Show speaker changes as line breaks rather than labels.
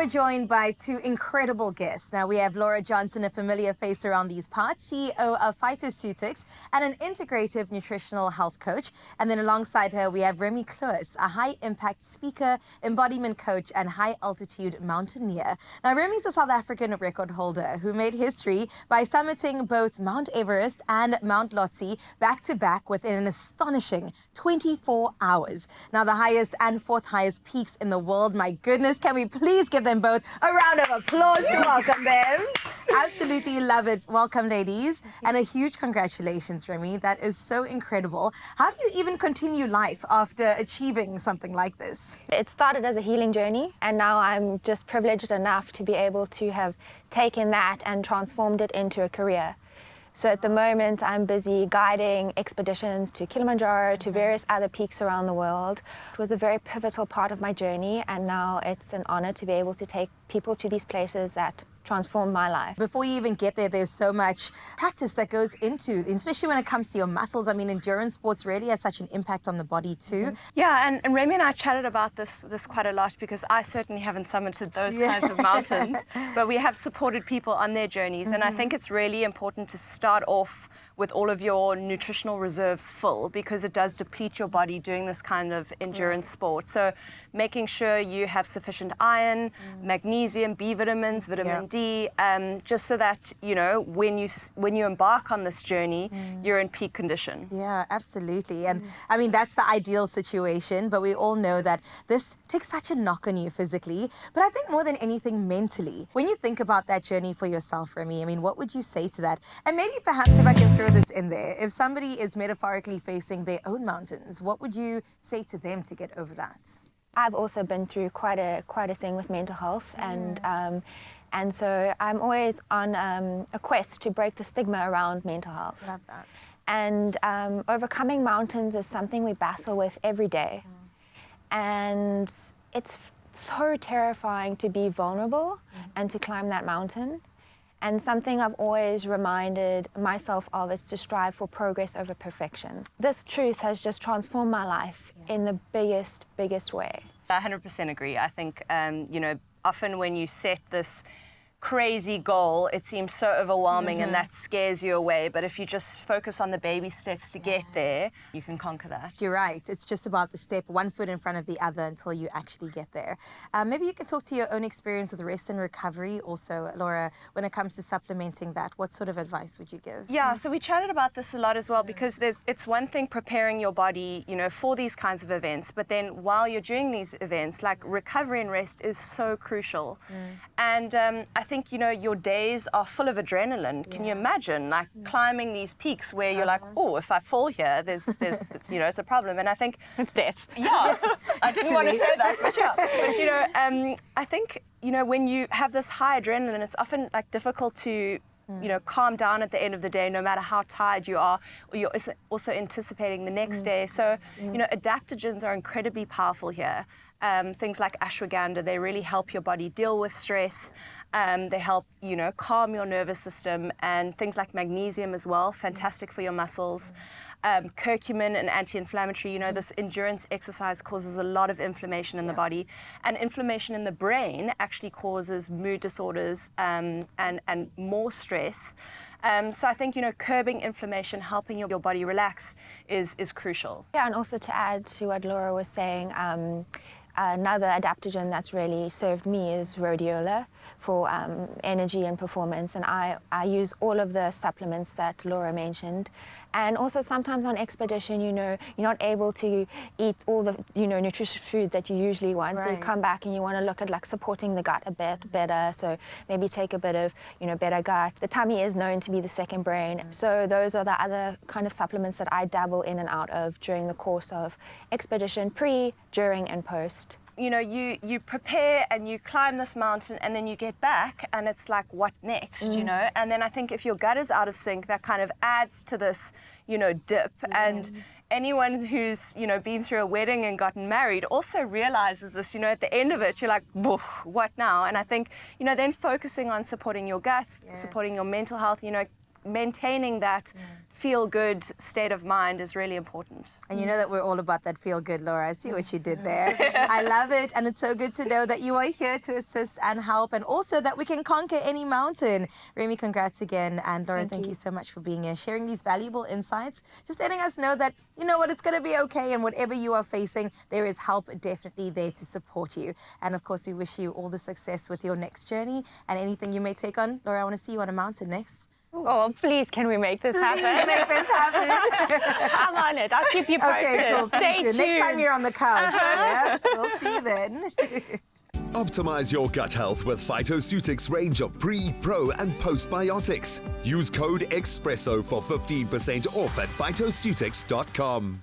we're joined by two incredible guests. Now we have Laura Johnson, a familiar face around these parts, CEO of Phytoceutics and an integrative nutritional health coach. And then alongside her, we have Remy Kloos, a high-impact speaker, embodiment coach, and high-altitude mountaineer. Now Remy's a South African record holder who made history by summiting both Mount Everest and Mount Lhotse back-to-back within an astonishing 24 hours. Now the highest and fourth highest peaks in the world. My goodness, can we please give them both a round of applause to welcome them? Absolutely love it. Welcome, ladies. And a huge congratulations, Remy. That is so incredible. How do you even continue life after achieving something like this?
It started as a healing journey, and now I'm just privileged enough to be able to have taken that and transformed it into a career. So at the moment, I'm busy guiding expeditions to Kilimanjaro, to various other peaks around the world. It was a very pivotal part of my journey, and now it's an honor to be able to take people to these places that transformed my life.
Before you even get there, there's so much practice that goes into, especially when it comes to your muscles. I mean, endurance sports really has such an impact on the body too.
Yeah, and Remy and I chatted about this quite a lot, because I certainly haven't summited those kinds of mountains, but we have supported people on their journeys. And I think it's really important to start off with all of your nutritional reserves full, because it does deplete your body doing this kind of endurance sport. So making sure you have sufficient iron, magnesium, B vitamins, vitamin D, just so that, you know, when you embark on this journey, you're in peak condition.
Yeah, absolutely. And I mean, that's the ideal situation, but we all know that this takes such a knock on you physically, but I think more than anything mentally. When you think about that journey for yourself, Remy, I mean, what would you say to that? And maybe perhaps if I can throw this in there, if somebody is metaphorically facing their own mountains, what would you say to them to get over that?
I've also been through quite a thing with mental health, and so I'm always on a quest to break the stigma around mental health.
Love that.
And overcoming mountains is something we battle with every day. And it's so terrifying to be vulnerable and to climb that mountain. And something I've always reminded myself of is to strive for progress over perfection. This truth has just transformed my life in the biggest way.
I 100% agree. I think, you know, often when you set this crazy goal, it seems so overwhelming and that scares you away. But if you just focus on the baby steps to get there, you can conquer that.
You're right. It's just about the step, one foot in front of the other until you actually get there. Maybe you can talk to your own experience with rest and recovery also, Laura, when it comes to supplementing that. What sort of advice would you give?
Yeah, so we chatted about this a lot as well, because it's one thing preparing your body, you know, for these kinds of events, but then while you're doing these events, like recovery and rest is so crucial. And I think, you know, your days are full of adrenaline. Can you imagine, like, climbing these peaks where you're like, oh, if I fall here, there's it's, you know, it's a problem. And I think
it's death.
Yeah, I didn't want to say that, but yeah. But, you know, I think, you know, when you have this high adrenaline, it's often, like, difficult to, you know, calm down at the end of the day, no matter how tired you are, or you're also anticipating the next day. So, you know, adaptogens are incredibly powerful here. Things like ashwagandha, they really help your body deal with stress. They help, you know, calm your nervous system, and things like magnesium as well, fantastic for your muscles. Curcumin, an anti-inflammatory, you know, this endurance exercise causes a lot of inflammation in the body, and inflammation in the brain actually causes mood disorders and more stress. So I think, you know, curbing inflammation, helping your body relax is crucial.
Yeah, and also to add to what Laura was saying, another adaptogen that's really served me is rhodiola for energy and performance, and I use all of the supplements that Laura mentioned. And also sometimes on expedition, you know, you're not able to eat all the, you know, nutritious food that you usually want. So you come back and you want to look at, like, supporting the gut a bit better. So maybe take a bit of, you know, better gut. The tummy is known to be the second brain. So those are the other kind of supplements that I dabble in and out of during the course of expedition, pre, during, and post.
You know, you prepare and you climb this mountain, and then you get back and it's like, what next, you know? And then I think if your gut is out of sync, that kind of adds to this, you know, dip. And anyone who's, you know, been through a wedding and gotten married also realizes this, you know, at the end of it, you're like, what now? And I think, you know, then focusing on supporting your gut, supporting your mental health, you know, maintaining that feel-good state of mind is really important.
And you know that we're all about that feel-good, Laura. I see what you did there. I love it, and it's so good to know that you are here to assist and help, and also that we can conquer any mountain. Remy, congrats again, and Laura, thank you so much for being here, sharing these valuable insights, just letting us know that, you know what, it's going to be okay, and whatever you are facing, there is help definitely there to support you. And of course, we wish you all the success with your next journey and anything you may take on. Laura, I want to see you on a mountain next.
Oh, please, can we make this happen?
Make this happen.
I'm on it. I'll keep you posted.
Okay, cool.
Stay tuned.
Next time you're on the couch. Yeah, we'll see you then.
Optimize your gut health with Phytoceutics range of pre, pro, and postbiotics. Use code EXPRESSO for 15% off at phytoceutics.com.